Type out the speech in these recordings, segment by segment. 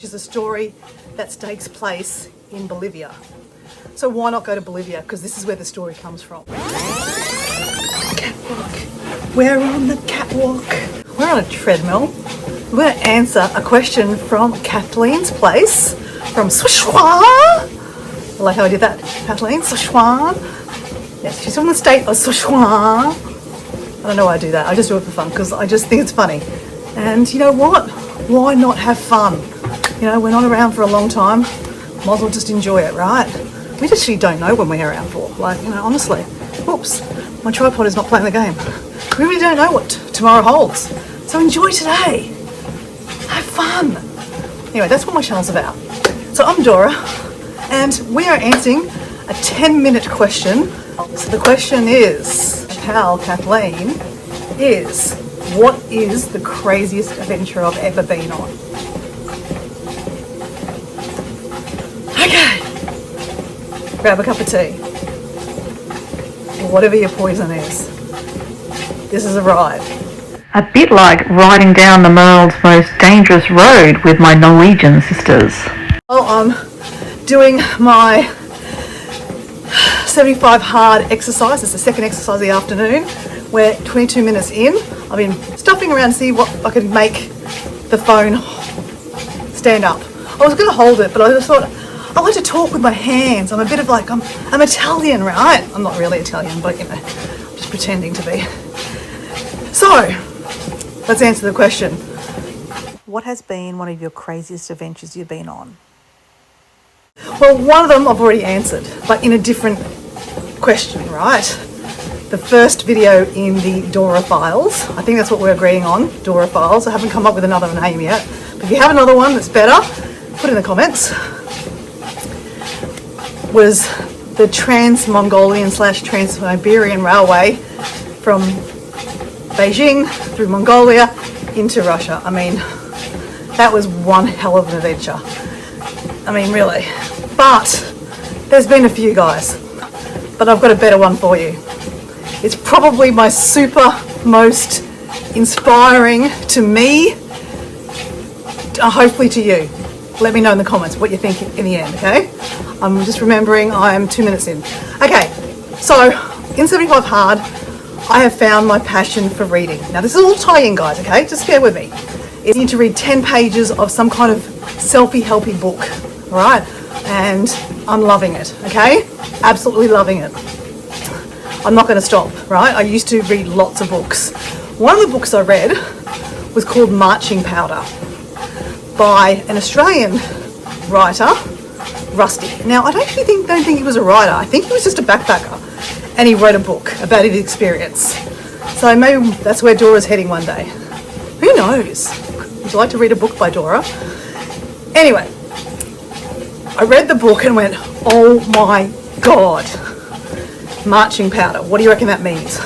which is a story that takes place in Bolivia. So why not go to Bolivia? Because this is where the story comes from. Catwalk. We're on the catwalk. We're on a treadmill. We're going to answer a question from Kathleen's place from Sichuan. I like how I did that. Kathleen, Sichuan. Yes, she's from the state of Sichuan. I don't know why I do that. I just do it for fun because I just think it's funny. And you know what? Why not have fun? You know, we're not around for a long time. Might as well just enjoy it, right? We actually don't know when we're around for. Like, you know, honestly. Whoops. My tripod is not playing the game. We really don't know what tomorrow holds. So enjoy today. Have fun. Anyway, that's what my channel's about. So I'm Dora, and we are answering a 10-minute question. So the question is, pal Kathleen, what is the craziest adventure I've ever been on? Okay. Grab a cup of tea. Whatever your poison is. This is a ride. A bit like riding down the world's most dangerous road with my Norwegian sisters. Well, I'm doing my 75 hard exercise. It's the second exercise of the afternoon. We're 22 minutes in. I've been stuffing around to see what I could make the phone stand up. I was going to hold it, but I just thought I like to talk with my hands. I'm a bit of like, I'm Italian, right? I'm not really Italian, but you know, I'm just pretending to be. So, let's answer the question. What has been one of your craziest adventures you've been on? Well, one of them I've already answered, but in a different question, right? The first video in the Dora files. I think that's what we're agreeing on, Dora files. I haven't come up with another name yet. But if you have another one that's better, put it in the comments. Was the Trans-Mongolian / Trans-Siberian Railway from Beijing through Mongolia into Russia. I mean, that was one hell of an adventure. I mean, really. But there's been a few, guys. But I've got a better one for you. It's probably my most inspiring to me, hopefully to you. Let me know in the comments what you think in the end, okay? I'm just remembering I'm 2 minutes in. Okay, so in 75 Hard, I have found my passion for reading. Now this is all tie-in, guys, okay? Just bear with me. You need to read 10 pages of some kind of selfie-helpy book, all right? And I'm loving it, okay? Absolutely loving it. I'm not going to stop, right? I used to read lots of books. One of the books I read was called Marching Powder by an Australian writer, Rusty. Now, I don't think he was a writer. I think he was just a backpacker, and he wrote a book about his experience. So maybe that's where Dora's heading one day. Who knows? Would you like to read a book by Dora? Anyway, I read the book and went, oh my God. Marching powder. What do you reckon that means?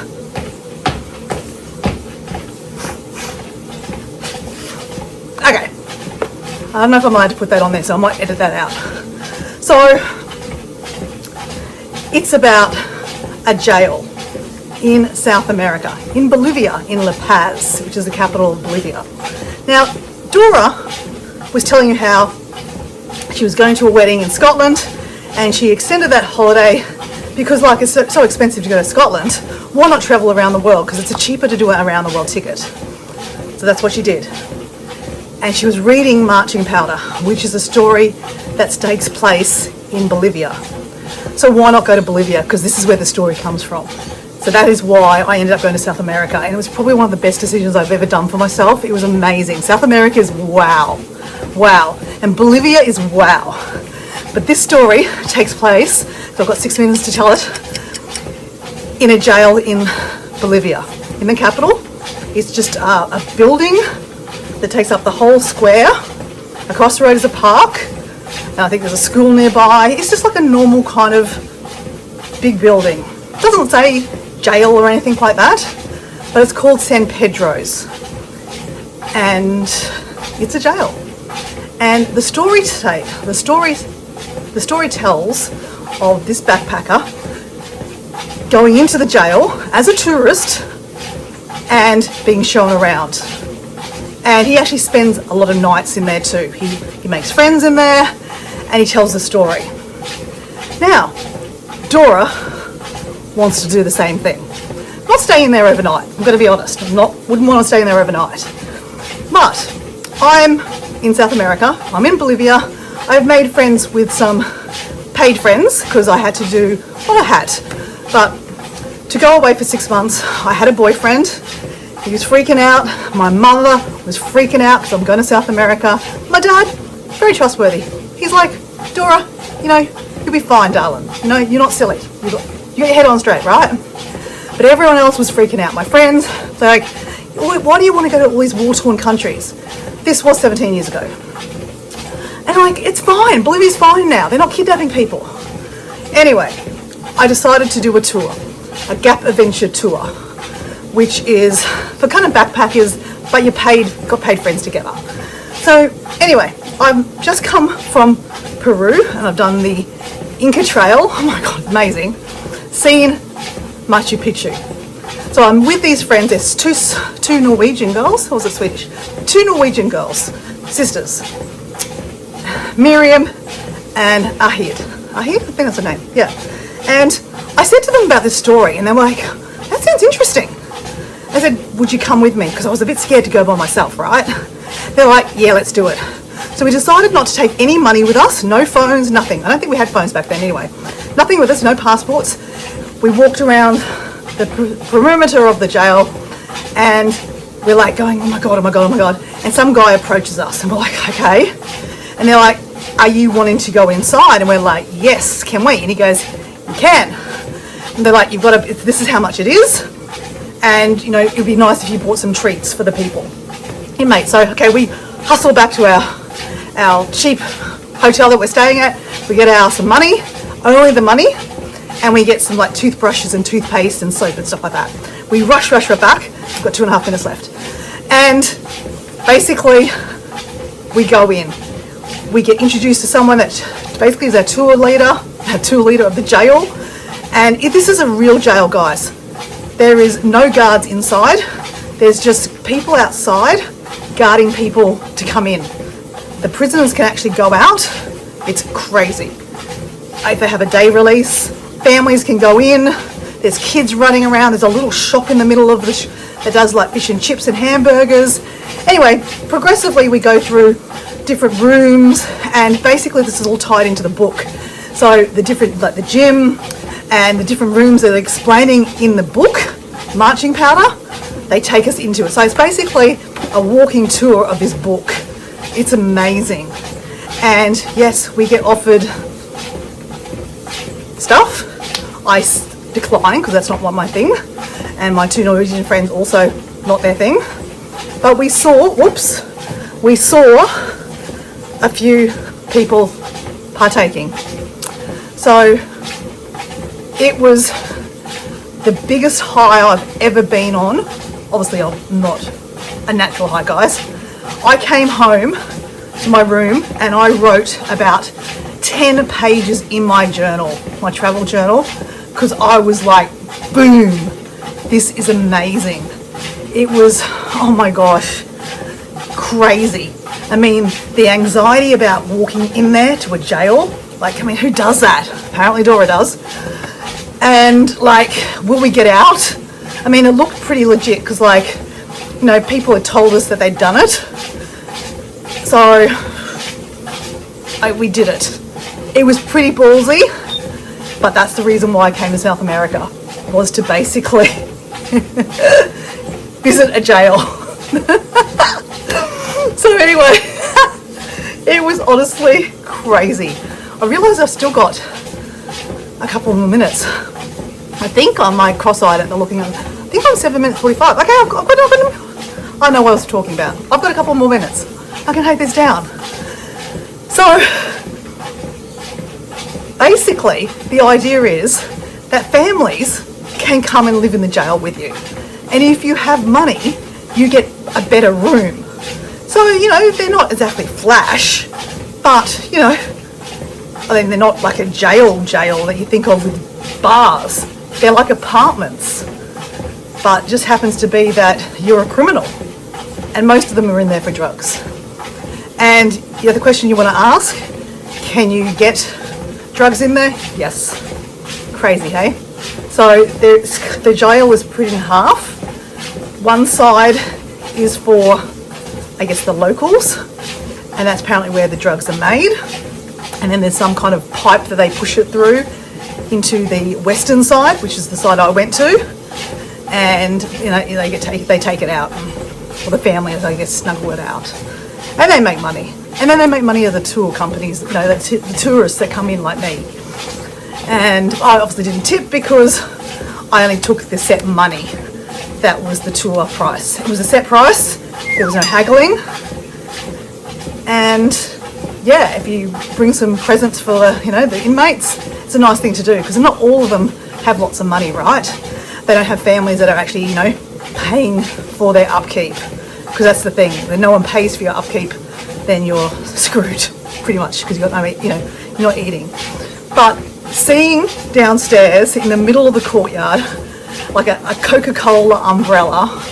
Okay. I don't know if I'm allowed to put that on there, so I might edit that out. So, it's about a jail in South America, in Bolivia, in La Paz, which is the capital of Bolivia. Now, Dora was telling you how she was going to a wedding in Scotland and she extended that holiday because, like, it's so expensive to go to Scotland. Why not travel around the world? Because it's cheaper to do an around the world ticket. So that's what she did. And she was reading Marching Powder, which is a story that takes place in Bolivia. So why not go to Bolivia? Because this is where the story comes from. So that is why I ended up going to South America. And it was probably one of the best decisions I've ever done for myself. It was amazing. South America is wow. Wow. And Bolivia is wow. But this story takes place, so I've got 6 minutes to tell it, in a jail in Bolivia. In the capital, it's just a building that takes up the whole square. Across the road is a park, and I think there's a school nearby. It's just like a normal kind of big building. It doesn't say jail or anything like that, but it's called San Pedro's, and it's a jail. And the story tells of this backpacker going into the jail as a tourist and being shown around. And he actually spends a lot of nights in there too. He makes friends in there and he tells the story. Now, Dora wants to do the same thing. I'm not staying there overnight, I'm going to be honest. Wouldn't want to stay in there overnight. But I'm in South America, I'm in Bolivia. I've made friends with some paid friends because I had to do what I had. But to go away for 6 months, I had a boyfriend. He was freaking out. My mother was freaking out because I'm going to South America. My dad, very trustworthy. He's like, Dora, you'll be fine, darling. You're not silly. You got your head on straight, right? But everyone else was freaking out. My friends, they're like, why do you want to go to all these war-torn countries? This was 17 years ago. And I'm like, it's fine. Bolivia's fine now. They're not kidnapping people. Anyway, I decided to do a tour, a gap adventure tour, which is for kind of backpackers, but got paid friends together. So anyway, I've just come from Peru and I've done the Inca Trail. Oh my God, amazing. Seen Machu Picchu. So I'm with these friends. There's two Norwegian girls, or was it Swedish? Two Norwegian girls, sisters, Miriam and Ahid. Ahid? I think that's her name, yeah. And I said to them about this story and they were like, that sounds interesting. I said, would you come with me? Because I was a bit scared to go by myself, right? They're like, yeah, let's do it. So we decided not to take any money with us, no phones, nothing. I don't think we had phones back then anyway. Nothing with us, no passports. We walked around the perimeter of the jail and we're like going, oh my God, oh my God, oh my God. And some guy approaches us and we're like, okay. And they're like, are you wanting to go inside? And we're like, yes, can we? And he goes, you can. And they're like, you've got to, this is how much it is. And, it would be nice if you bought some treats for the people. Hey, mate, so, okay, we hustle back to our cheap hotel that we're staying at. We get some money, only the money, and we get some, like, toothbrushes and toothpaste and soap and stuff like that. We rush back. We've got 2.5 minutes left. And basically, we go in. We get introduced to someone that basically is our tour leader of the jail. And this is a real jail, guys. There is no guards inside. There's just people outside guarding people to come in. The prisoners can actually go out. It's crazy. If they have a day release, families can go in. There's kids running around. There's a little shop in the middle of that does like fish and chips and hamburgers. Anyway, progressively we go through different rooms and basically this is all tied into the book. So the different, like the gym and the different rooms that are explaining in the book, marching powder, they take us into it. So it's basically a walking tour of this book. It's amazing. And yes, we get offered stuff. I decline because that's not my thing. And my two Norwegian friends also not their thing. But we saw a few people partaking. So it was the biggest high I've ever been on. Obviously I'm not a natural high, guys. I came home to my room and I wrote about 10 pages in my journal, my travel journal, because I was like, boom, this is amazing. It was, oh my gosh, crazy. I mean, the anxiety about walking in there to a jail, like, I mean, who does that? Apparently Dora does. And like, will we get out? I mean, it looked pretty legit because like, people had told us that they'd done it. So we did it. It was pretty ballsy, but that's the reason why I came to South America, was to basically visit a jail. So anyway, it was honestly crazy. I realised I've still got a couple more minutes. I think on my cross-eyed at the looking at, I think I'm 7 minutes 45. Okay, I know what I was talking about. I've got a couple more minutes. I can take this down. So basically the idea is that families can come and live in the jail with you. And if you have money, you get a better room. So, they're not exactly flash, but, I mean, they're not like a jail that you think of with bars. They're like apartments, but just happens to be that you're a criminal. and most of them are in there for drugs. And the other question you want to ask, can you get drugs in there? Yes. Crazy, hey? So the jail was split in half. One side is for, I guess, the locals, and that's apparently where the drugs are made. And then there's some kind of pipe that they push it through into the western side, which is the side I went to, and they take it out, or the families, I guess, snuggle it out, and they make money. And then they make money of the tour companies, the tourists that come in like me. And I obviously didn't tip because I only took the set money. That was the tour price. It was a set price. There was no haggling. And yeah, if you bring some presents for the inmates, it's a nice thing to do, because not all of them have lots of money, right? They don't have families that are actually, paying for their upkeep, because that's the thing. When no one pays for your upkeep, then you're screwed, pretty much, because you've got no, you're not eating. But seeing downstairs in the middle of the courtyard, like a Coca-Cola umbrella,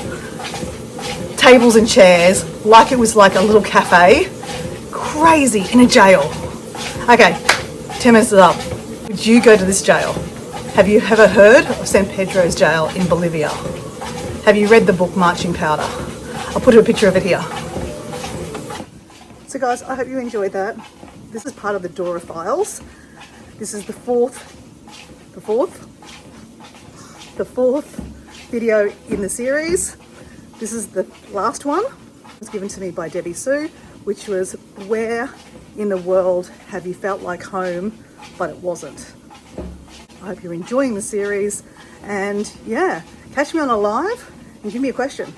tables and chairs, like it was like a little cafe, crazy, in a jail. Okay, 10 minutes is up. Would you go to this jail? Have you ever heard of San Pedro's jail in Bolivia? Have you read the book Marching Powder? I'll put a picture of it here. So guys, I hope you enjoyed that. This is part of the Dora files. This is the fourth video in the series. This is the last one. It was given to me by Debbie Sue, which was, where in the world have you felt like home, but it wasn't? I hope you're enjoying the series, and yeah, catch me on a live and give me a question.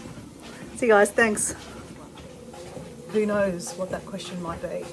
See you guys, thanks. Who knows what that question might be?